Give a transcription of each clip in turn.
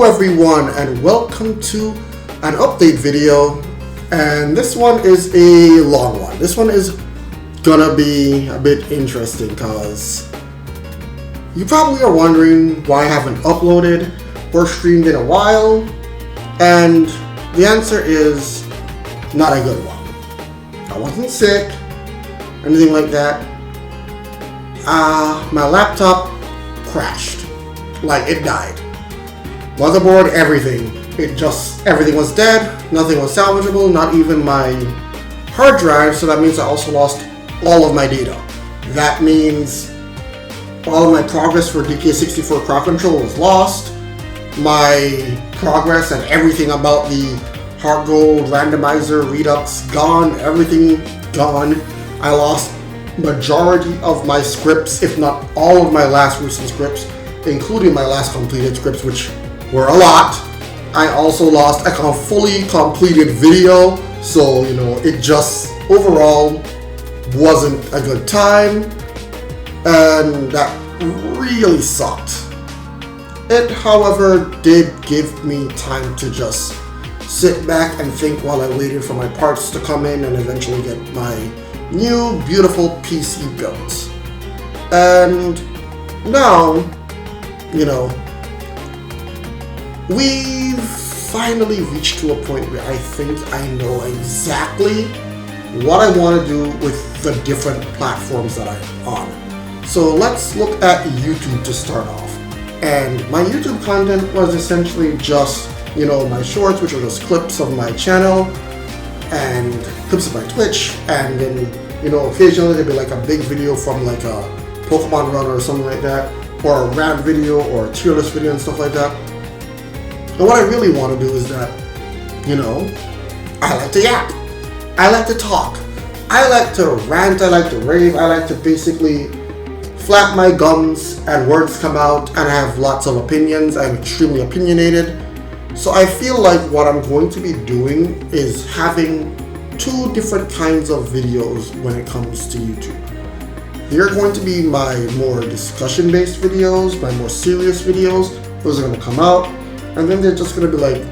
Hello everyone and welcome to an update video, and this one is a long one. This one is gonna be a bit interesting because you probably are wondering why I haven't uploaded or streamed in a while, and the answer is not a good one. I wasn't sick, anything like that. My laptop crashed, like it died. Motherboard, everything. Everything was dead, nothing was salvageable, not even my hard drive, so that means I also lost all of my data. That means all of my progress for DK64 crowd control was lost. My progress and everything about the Heart Gold randomizer redux gone, everything gone. I lost majority of my scripts, if not all of my last recent scripts, including my last completed scripts, which were a lot. I also lost a fully completed video, so it just overall wasn't a good time, and that really sucked. It, however, did give me time to just sit back and think while I waited for my parts to come in and eventually get my new beautiful PC built. And now, we've finally reached to a point where I think I know exactly what I want to do with the different platforms that I'm on. So let's look at YouTube to start off. And my YouTube content was essentially just, my shorts, which are just clips of my channel and clips of my Twitch, and then, occasionally there'd be like a big video from like a Pokemon run or something like that, or a rant video or a tier list video and stuff like that. And what I really want to do is that, I like to yap. I like to talk. I like to rant. I like to rave. I like to basically flap my gums and words come out, and I have lots of opinions. I'm extremely opinionated. So I feel like what I'm going to be doing is having two different kinds of videos when it comes to YouTube. Here are going to be my more discussion-based videos, my more serious videos. Those are going to come out. And then they're just going to be like,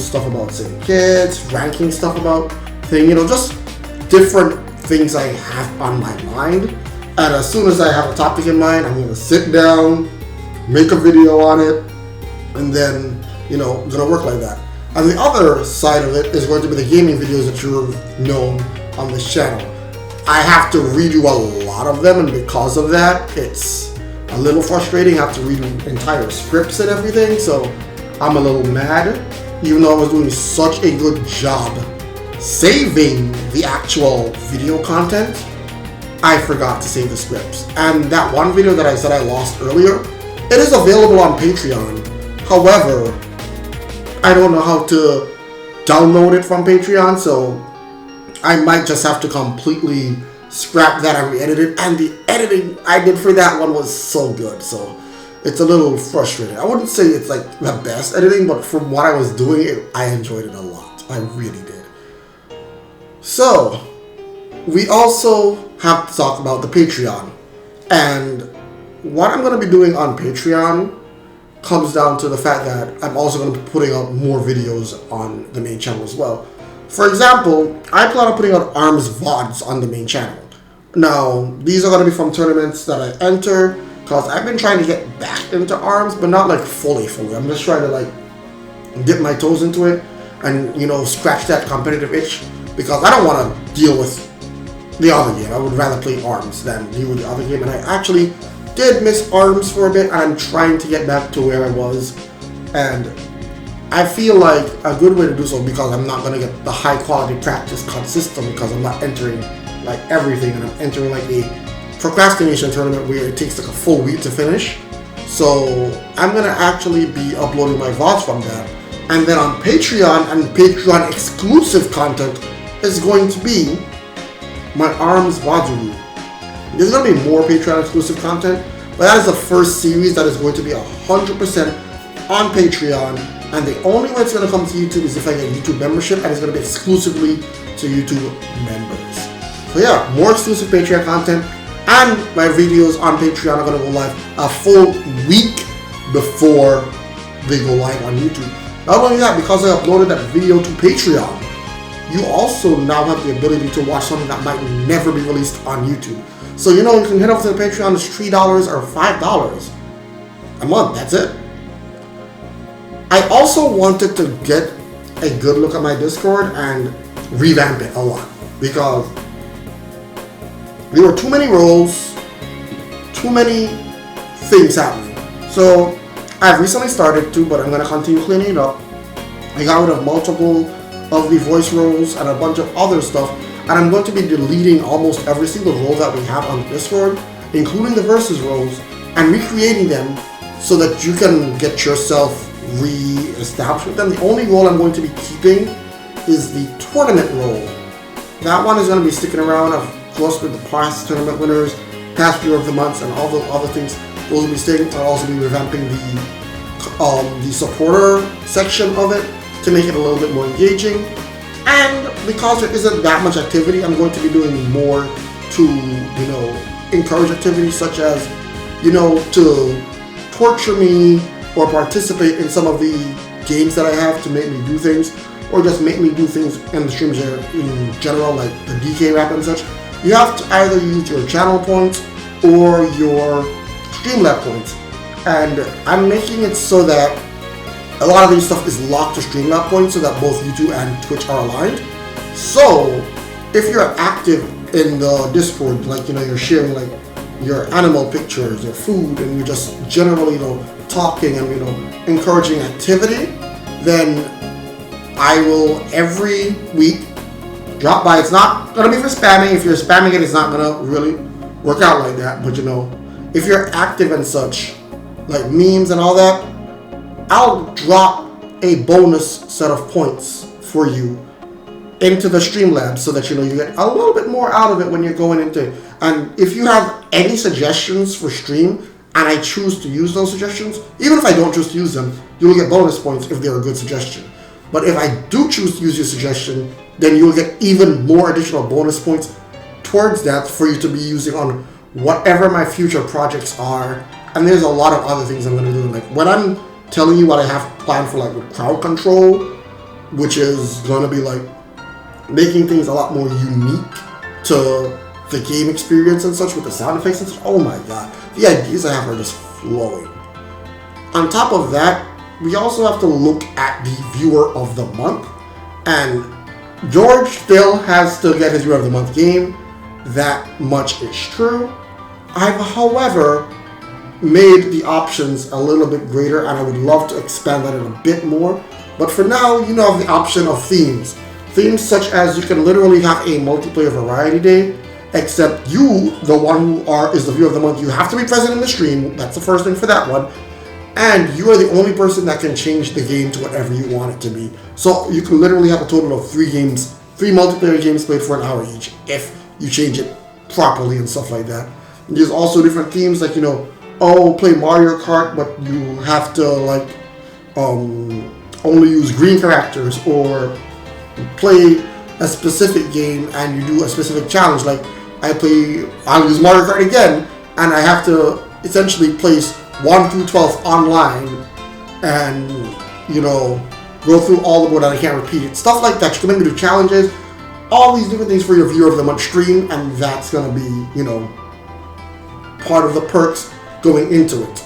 stuff about saying kids, ranking stuff about things, just different things I have on my mind. And as soon as I have a topic in mind, I'm going to sit down, make a video on it, and then, going to work like that. And the other side of it is going to be the gaming videos that you've known on this channel. I have to redo a lot of them, and because of that, it's a little frustrating. I have to redo entire scripts and everything, so I'm a little mad. Even though I was doing such a good job saving the actual video content, I forgot to save the scripts. And that one video that I said I lost earlier, it is available on Patreon. However, I don't know how to download it from Patreon, so I might just have to completely scrap that and re-edit it. And the editing I did for that one was so good, so it's a little frustrating. I wouldn't say it's like the best editing, but from what I was doing, I enjoyed it a lot. I really did. So we also have to talk about the Patreon. And what I'm going to be doing on Patreon comes down to the fact that I'm also going to be putting out more videos on the main channel as well. For example, I plan on putting out ARMS VODs on the main channel. Now, these are going to be from tournaments that I enter, because I've been trying to get back into ARMS, but not like fully. I'm just trying to like dip my toes into it and, scratch that competitive itch, because I don't want to deal with the other game. I would rather play ARMS than deal with the other game, and I actually did miss ARMS for a bit, and I'm trying to get back to where I was, and I feel like a good way to do so, because I'm not going to get the high quality practice consistent, because I'm not entering like everything, and I'm entering like a procrastination tournament where it takes like a full week to finish. So I'm going to actually be uploading my VODs from that. And then on Patreon, and Patreon exclusive content is going to be my ARMS VODs review. There's going to be more Patreon exclusive content, but that is the first series that is going to be 100% on Patreon. And the only way it's going to come to YouTube is if I get YouTube membership, and it's going to be exclusively to YouTube members. So yeah, more exclusive Patreon content, and my videos on Patreon are going to go live a full week before they go live on YouTube. Not only that, because I uploaded that video to Patreon, you also now have the ability to watch something that might never be released on YouTube. So, you can head over to the Patreon. It's $3 or $5 a month. That's it. I also wanted to get a good look at my Discord and revamp it a lot, because there were too many roles, too many things happening. So I've recently started to, but I'm going to continue cleaning it up. I got rid of multiple of the voice roles and a bunch of other stuff, and I'm going to be deleting almost every single role that we have on Discord, including the versus roles, and recreating them so that you can get yourself re-established with them. The only role I'm going to be keeping is the tournament role. That one is going to be sticking around. Of course, with the past tournament winners, past viewer of the months, and all the other things, those will be staying. I'll also be revamping the supporter section of it to make it a little bit more engaging. And because there isn't that much activity, I'm going to be doing more to, encourage activities such as, to torture me or participate in some of the games that I have to make me do things, or just make me do things in the streams in general, like the DK rap and such. You have to either use your channel points or your Streamlab points. And I'm making it so that a lot of this stuff is locked to Streamlab points so that both YouTube and Twitch are aligned. So if you're active in the Discord, like, you're sharing like your animal pictures, your food, and you're just generally, talking and, encouraging activity, then I will every week drop by. It's not going to be for spamming. If you're spamming it, it's not going to really work out like that. But, if you're active and such, like memes and all that, I'll drop a bonus set of points for you into the Streamlabs so that, you get a little bit more out of it when you're going into it. And if you have any suggestions for stream, and I choose to use those suggestions, even if I don't choose to use them, you will get bonus points if they're a good suggestion. But if I do choose to use your suggestion, then you will get even more additional bonus points towards that for you to be using on whatever my future projects are. And there's a lot of other things I'm going to do. Like when I'm telling you what I have planned for, like crowd control, which is going to be like making things a lot more unique to the game experience and such with the sound effects and such. Oh my god, the ideas I have are just flowing. On top of that, we also have to look at the viewer of the month, and George still has to get his viewer of the month game. That much is true. I've, however, made the options a little bit greater, and I would love to expand on it a bit more. But for now, you have the option of themes. Themes such as you can literally have a multiplayer variety day, except you, the one who is the viewer of the month, you have to be present in the stream. That's the first thing for that one. And you are the only person that can change the game to whatever you want it to be. So you can literally have a total of 3 multiplayer games played for an hour each, if you change it properly and stuff like that. And there's also different themes like, play Mario Kart, but you have to like only use green characters, or play a specific game and you do a specific challenge. Like I'll use Mario Kart again, and I have to essentially place 1 through 12 online and, go through all the board, and I can't repeat it. Stuff like that. You can maybe do challenges, all these different things for your viewer of the month stream, and that's going to be, part of the perks going into it.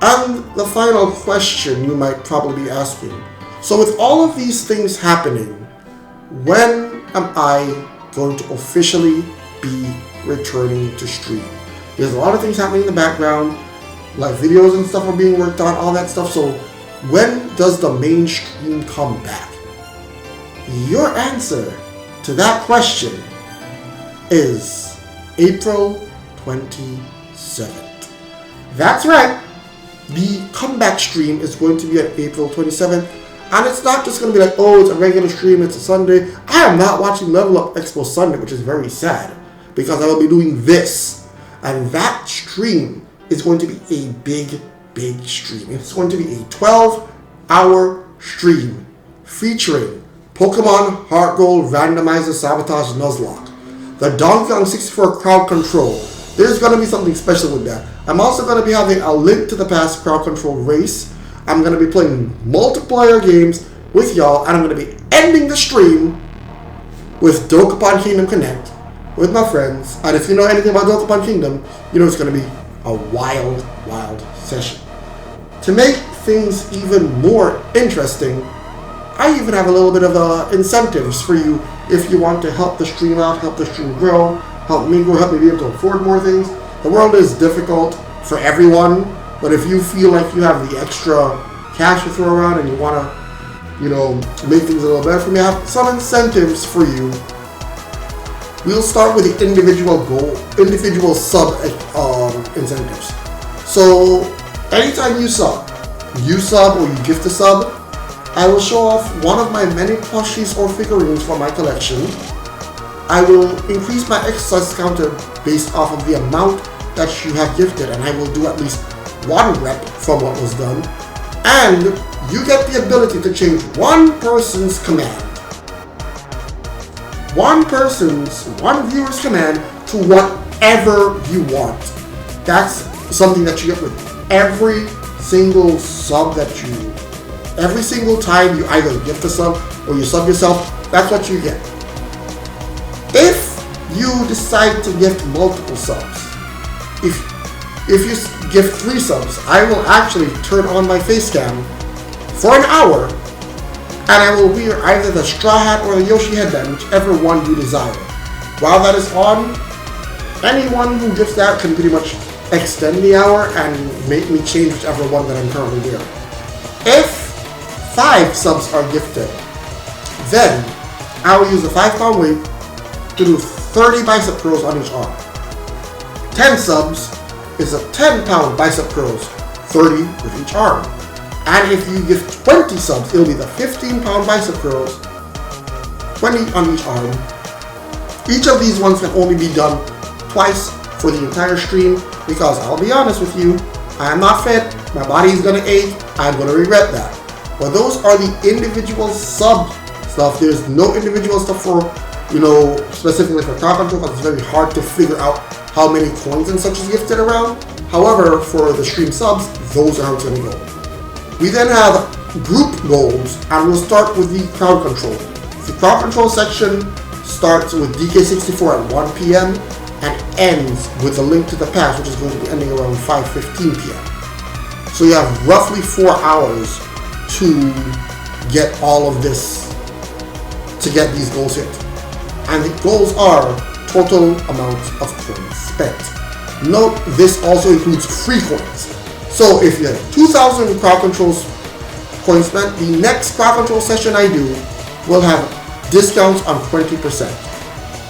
And the final question you might probably be asking, so with all of these things happening, when am I going to officially be returning to stream? There's a lot of things happening in the background, like videos and stuff are being worked on, all that stuff. So when does the mainstream come back? Your answer to that question is April 27th. That's right. The comeback stream is going to be on April 27th. And it's not just going to be like, oh, it's a regular stream, it's a Sunday. I am not watching Level Up Expo Sunday, which is very sad, because I will be doing this. And that stream is going to be a big, big stream. It's going to be a 12-hour stream featuring Pokemon Heart Gold Randomizer Sabotage Nuzlocke, the Donkey Kong 64 Crowd Control. There's going to be something special with that. I'm also going to be having a Link to the Past Crowd Control race. I'm going to be playing multiplayer games with y'all, and I'm going to be ending the stream with Dokapon Kingdom Connect with my friends. And if you know anything about Dokapon Kingdom, you know it's going to be a wild, wild session. To make things even more interesting, I even have a little bit of incentives for you if you want to help the stream out, help the stream grow, help me grow, help me be able to afford more things. The world is difficult for everyone, but if you feel like you have the extra cash to throw around and you want to, you know, make things a little better for me, I have some incentives for you. We'll start with the individual sub incentives. So anytime you sub or you gift a sub, I will show off one of my many plushies or figurines from my collection. I will increase my exercise counter based off of the amount that you have gifted, and I will do at least one rep from what was done. And you get the ability to change one person's command. One viewer's command to whatever you want. That's something that you get with every single sub every single time you either gift a sub or you sub yourself, that's what you get. If you decide to gift multiple subs, if you gift 3 subs, I will actually turn on my face cam for an hour, and I will wear either the straw hat or the Yoshi headband, whichever one you desire. While that is on, anyone who gifts that can pretty much extend the hour and make me change whichever one that I'm currently wearing. If 5 subs are gifted, then I will use the 5-pound weight to do 30 bicep curls on each arm. 10 subs is a 10-pound bicep curls, 30 with each arm. And if you give 20 subs, it'll be the 15-pound bicep curls, 20 on each arm. Each of these ones can only be done twice for the entire stream, because I'll be honest with you, I am not fit, my body is going to ache, I'm going to regret that. But those are the individual sub stuff. There's no individual stuff for, you know, specifically for crowd control, because it's very hard to figure out how many coins and such is gifted around. However, for the stream subs, those are how it's going to go. We then have group goals, and we'll start with the crowd control. The crowd control section starts with DK64 at 1 p.m. and ends with a link to the past, which is going to be ending around 5:15 p.m. So you have roughly 4 hours to get all of this, to get these goals hit. And the goals are total amount of coins spent. Note, this also includes free coins. So if you have 2,000 crowd controls coins spent, the next crowd control session I do will have discounts on 20%.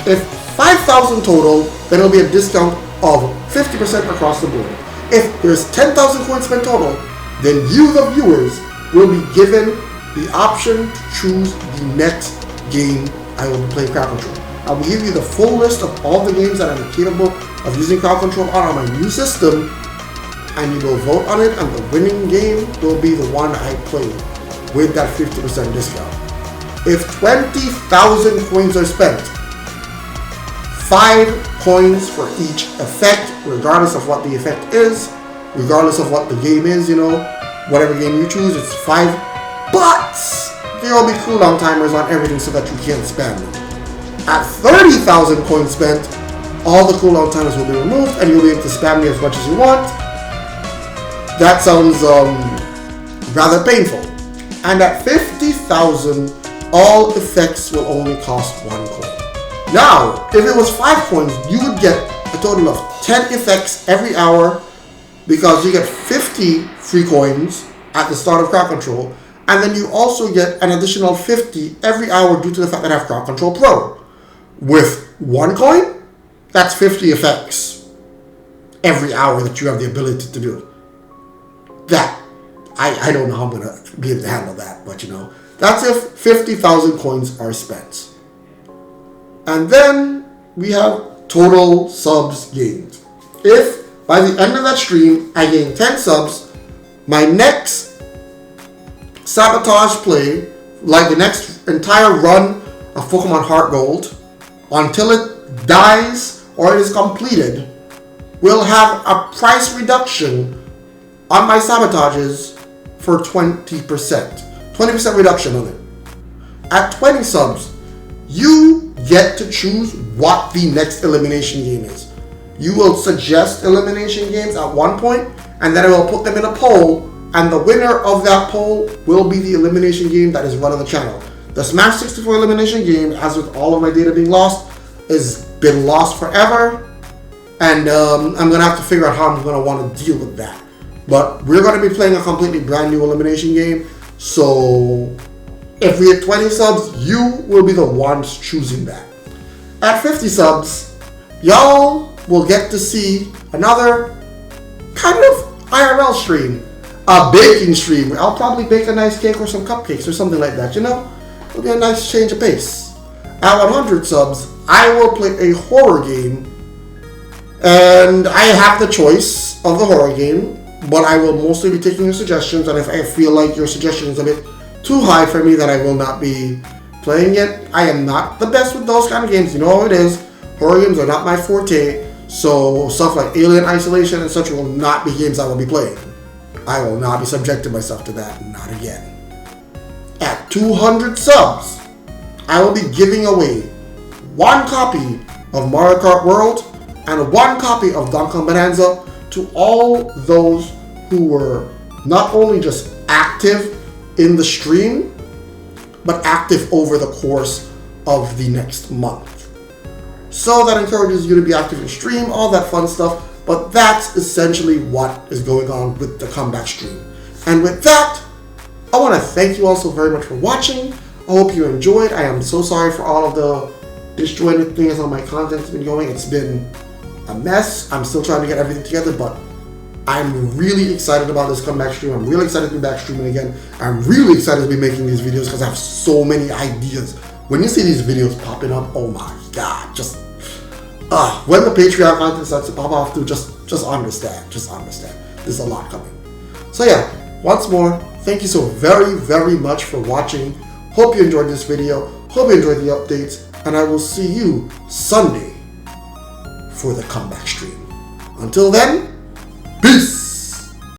If 5,000 total, then it'll be a discount of 50% across the board. If there's 10,000 coins spent total, then you, the viewers, will be given the option to choose the next game I will be playing crowd control. I will give you the full list of all the games that I'm capable of using crowd control on my new system, and you will vote on it, and the winning game will be the one I play with that 50% discount. If 20,000 coins are spent, 5 coins for each effect, regardless of what the effect is, regardless of what the game is, you know, whatever game you choose, it's 5. But there will be cooldown timers on everything so that you can't spam them. At 30,000 coins spent, all the cooldown timers will be removed, and you'll be able to spam me as much as you want. That sounds rather painful. And at 50,000, all effects will only cost 1 coin. Now, if it was 5 coins, you would get a total of 10 effects every hour, because you get 50 free coins at the start of crowd control, and then you also get an additional 50 every hour due to the fact that I have Crowd Control Pro. With 1 coin, that's 50 effects every hour that you have the ability to do. That, I don't know how I'm going to be able to handle that, but you know, that's if 50,000 coins are spent. And then we have total subs gained. If by the end of that stream I gain 10 subs, my next sabotage play, like the next entire run of Pokemon Heart Gold, until it dies or it is completed, will have a price reduction on my sabotages for 20%. 20% reduction on it. At 20 subs, you get to choose what the next elimination game is. You will suggest elimination games at one point, and then I will put them in a poll, and the winner of that poll will be the elimination game that is run on the channel. The Smash 64 elimination game, as with all of my data being lost, has been lost forever, and I'm going to have to figure out how I'm going to want to deal with that. But we're going to be playing a completely brand new elimination game, so if we hit 20 subs, you will be the ones choosing that. At 50 subs, y'all will get to see another kind of IRL stream, a baking stream. I'll probably bake a nice cake or some cupcakes or something like that, you know? It'll be a nice change of pace. At 100 subs, I will play a horror game, and I have the choice of the horror game, but I will mostly be taking your suggestions, and if I feel like your suggestion is a bit too high for me, then I will not be playing it. I am not the best with those kind of games, you know how it is. Horror games are not my forte, so stuff like Alien Isolation and such will not be games I will be playing. I will not be subjecting myself to that, not again. At 200 subs, I will be giving away 1 copy of Mario Kart World and 1 copy of Donkey Kong Bonanza to all those who were not only just active in the stream, but active over the course of the next month. So that encourages you to be active in stream, all that fun stuff, but that's essentially what is going on with the comeback stream. And with that, I want to thank you all so very much for watching. I hope you enjoyed. I am so sorry for all of the disjointed things on my content that's been going. It's been a mess. I'm still trying to get everything together, but I'm really excited about this comeback stream. I'm really excited to be back streaming again. I'm really excited to be making these videos because I have so many ideas. When you see these videos popping up, oh my god, just when the Patreon content starts to pop off too, just understand. There's a lot coming. So yeah, once more, thank you so very, very much for watching. Hope you enjoyed this video. Hope you enjoyed the updates. And I will see you Sunday for the comeback stream. Until then,